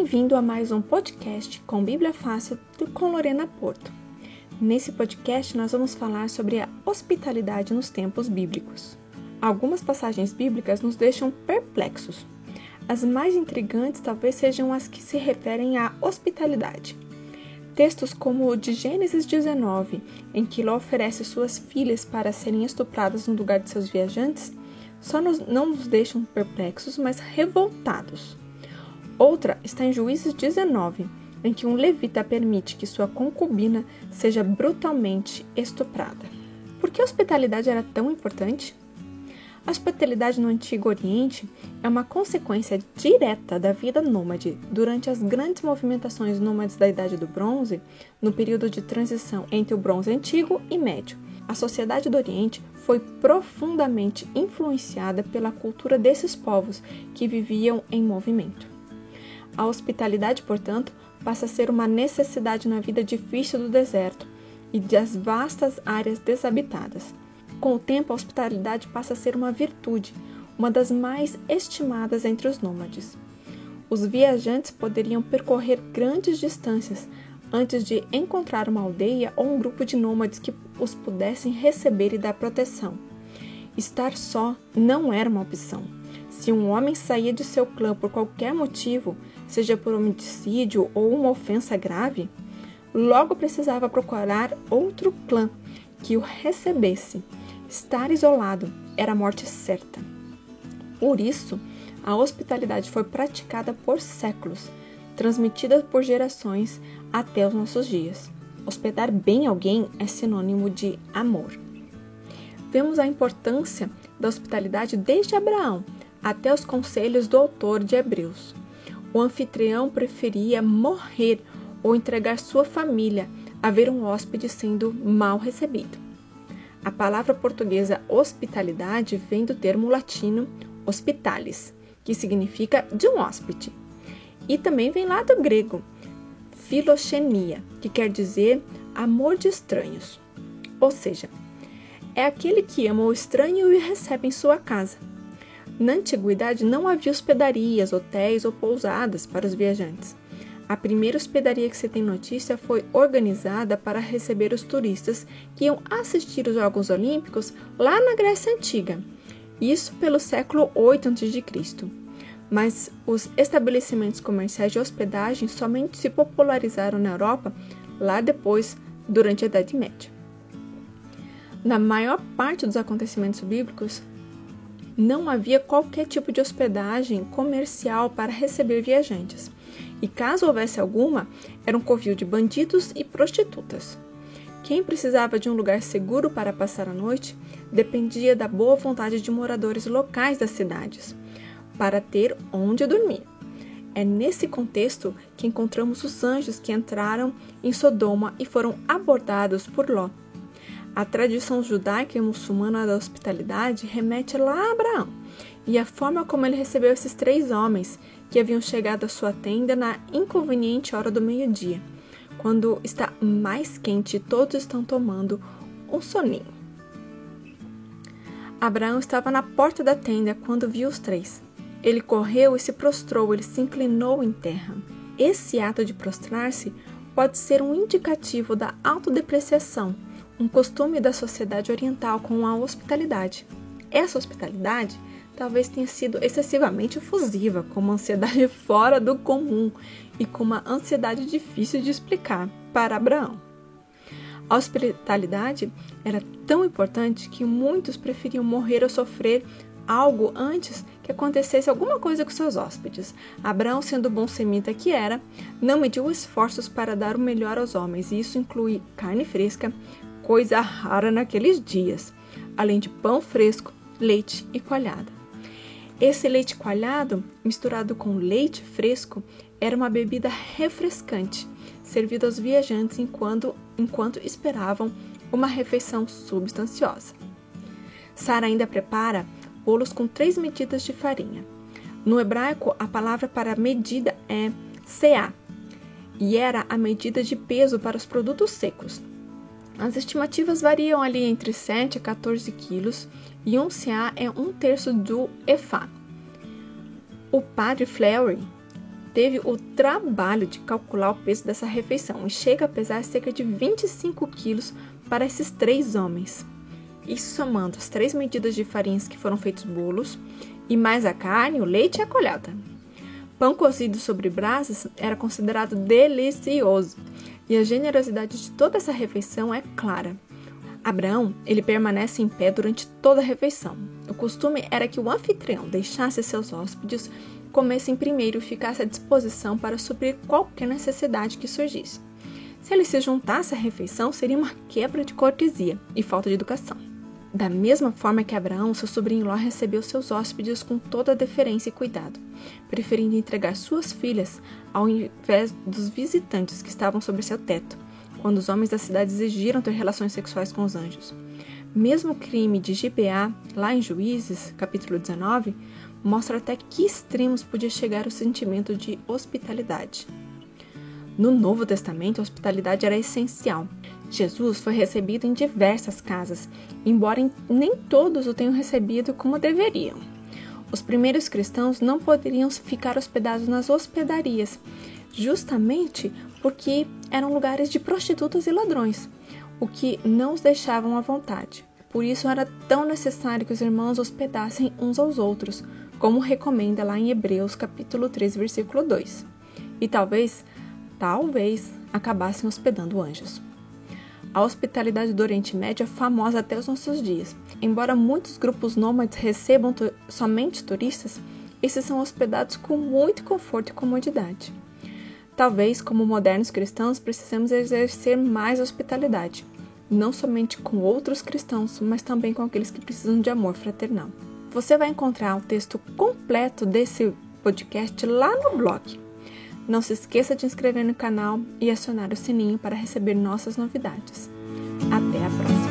Bem-vindo a mais um podcast com Bíblia Fácil com Lorena Porto. Nesse podcast nós vamos falar sobre a hospitalidade nos tempos bíblicos. Algumas passagens bíblicas nos deixam perplexos. As mais intrigantes talvez sejam as que se referem à hospitalidade. Textos como o de Gênesis 19, em que Ló oferece suas filhas para serem estupradas no lugar de seus viajantes, não nos deixam perplexos, mas revoltados. Outra está em Juízes 19, em que um levita permite que sua concubina seja brutalmente estuprada. Por que a hospitalidade era tão importante? A hospitalidade no Antigo Oriente é uma consequência direta da vida nômade durante as grandes movimentações nômades da Idade do Bronze, no período de transição entre o Bronze Antigo e Médio. A sociedade do Oriente foi profundamente influenciada pela cultura desses povos que viviam em movimento. A hospitalidade, portanto, passa a ser uma necessidade na vida difícil do deserto e das vastas áreas desabitadas. Com o tempo, a hospitalidade passa a ser uma virtude, uma das mais estimadas entre os nômades. Os viajantes poderiam percorrer grandes distâncias antes de encontrar uma aldeia ou um grupo de nômades que os pudessem receber e dar proteção. Estar só não era uma opção. Se um homem saía de seu clã por qualquer motivo, seja por homicídio ou uma ofensa grave, logo precisava procurar outro clã que o recebesse. Estar isolado era a morte certa. Por isso, a hospitalidade foi praticada por séculos, transmitida por gerações até os nossos dias. Hospedar bem alguém é sinônimo de amor. Vemos a importância da hospitalidade desde Abraão até os conselhos do autor de Hebreus. O anfitrião preferia morrer ou entregar sua família a ver um hóspede sendo mal recebido. A palavra portuguesa hospitalidade vem do termo latino hospitalis, que significa de um hóspede. E também vem lá do grego, philoxenia, que quer dizer amor de estranhos. Ou seja, é aquele que ama o estranho e o recebe em sua casa. Na antiguidade não havia hospedarias, hotéis ou pousadas para os viajantes. A primeira hospedaria que se tem notícia foi organizada para receber os turistas que iam assistir os Jogos Olímpicos lá na Grécia Antiga, isso pelo século 8 a.C. Mas os estabelecimentos comerciais de hospedagem somente se popularizaram na Europa lá depois, durante a Idade Média. Na maior parte dos acontecimentos bíblicos, não havia qualquer tipo de hospedagem comercial para receber viajantes. E caso houvesse alguma, era um covil de bandidos e prostitutas. Quem precisava de um lugar seguro para passar a noite dependia da boa vontade de moradores locais das cidades, para ter onde dormir. É nesse contexto que encontramos os anjos que entraram em Sodoma e foram abordados por Ló. A tradição judaica e muçulmana da hospitalidade remete lá a Abraão e a forma como ele recebeu esses 3 homens que haviam chegado à sua tenda na inconveniente hora do meio-dia, quando está mais quente e todos estão tomando um soninho. Abraão estava na porta da tenda quando viu os 3. Ele correu e se prostrou, ele se inclinou em terra. Esse ato de prostrar-se pode ser um indicativo da autodepreciação, um costume da sociedade oriental com a hospitalidade. Essa hospitalidade talvez tenha sido excessivamente efusiva, com uma ansiedade fora do comum e com uma ansiedade difícil de explicar para Abraão. A hospitalidade era tão importante que muitos preferiam morrer ou sofrer algo antes que acontecesse alguma coisa com seus hóspedes. Abraão, sendo bom semita que era, não mediu esforços para dar o melhor aos homens, e isso inclui carne fresca, coisa rara naqueles dias, além de pão fresco, leite e coalhada. Esse leite coalhado, misturado com leite fresco, era uma bebida refrescante, servida aos viajantes enquanto esperavam uma refeição substanciosa. Sara ainda prepara bolos com 3 medidas de farinha. No hebraico, a palavra para medida é seá, e era a medida de peso para os produtos secos. As estimativas variam ali entre 7 a 14 quilos e um seá é 1/3 do efá. O padre Fleury teve o trabalho de calcular o peso dessa refeição e chega a pesar cerca de 25 quilos para esses 3 homens. Isso somando as 3 medidas de farinhas que foram feitos bolos, e mais a carne, o leite e a colhada. Pão cozido sobre brasas era considerado delicioso, e a generosidade de toda essa refeição é clara. Abraão, ele permanece em pé durante toda a refeição. O costume era que o anfitrião deixasse seus hóspedes comessem primeiro e ficasse à disposição para suprir qualquer necessidade que surgisse. Se ele se juntasse à refeição, seria uma quebra de cortesia e falta de educação. Da mesma forma que Abraão, seu sobrinho Ló recebeu seus hóspedes com toda a deferência e cuidado, preferindo entregar suas filhas ao invés dos visitantes que estavam sobre seu teto, quando os homens da cidade exigiram ter relações sexuais com os anjos. Mesmo o crime de Gibeá, lá em Juízes, capítulo 19, mostra até que extremos podia chegar o sentimento de hospitalidade. No Novo Testamento, a hospitalidade era essencial. Jesus foi recebido em diversas casas, embora nem todos o tenham recebido como deveriam. Os primeiros cristãos não poderiam ficar hospedados nas hospedarias, justamente porque eram lugares de prostitutas e ladrões, o que não os deixavam à vontade. Por isso era tão necessário que os irmãos hospedassem uns aos outros, como recomenda lá em Hebreus capítulo 3, versículo 2. E talvez acabassem hospedando anjos. A hospitalidade do Oriente Médio é famosa até os nossos dias. Embora muitos grupos nômades recebam somente turistas, esses são hospedados com muito conforto e comodidade. Talvez, como modernos cristãos, precisemos exercer mais hospitalidade, não somente com outros cristãos, mas também com aqueles que precisam de amor fraternal. Você vai encontrar o texto completo desse podcast lá no blog. Não se esqueça de inscrever no canal e acionar o sininho para receber nossas novidades. Até a próxima!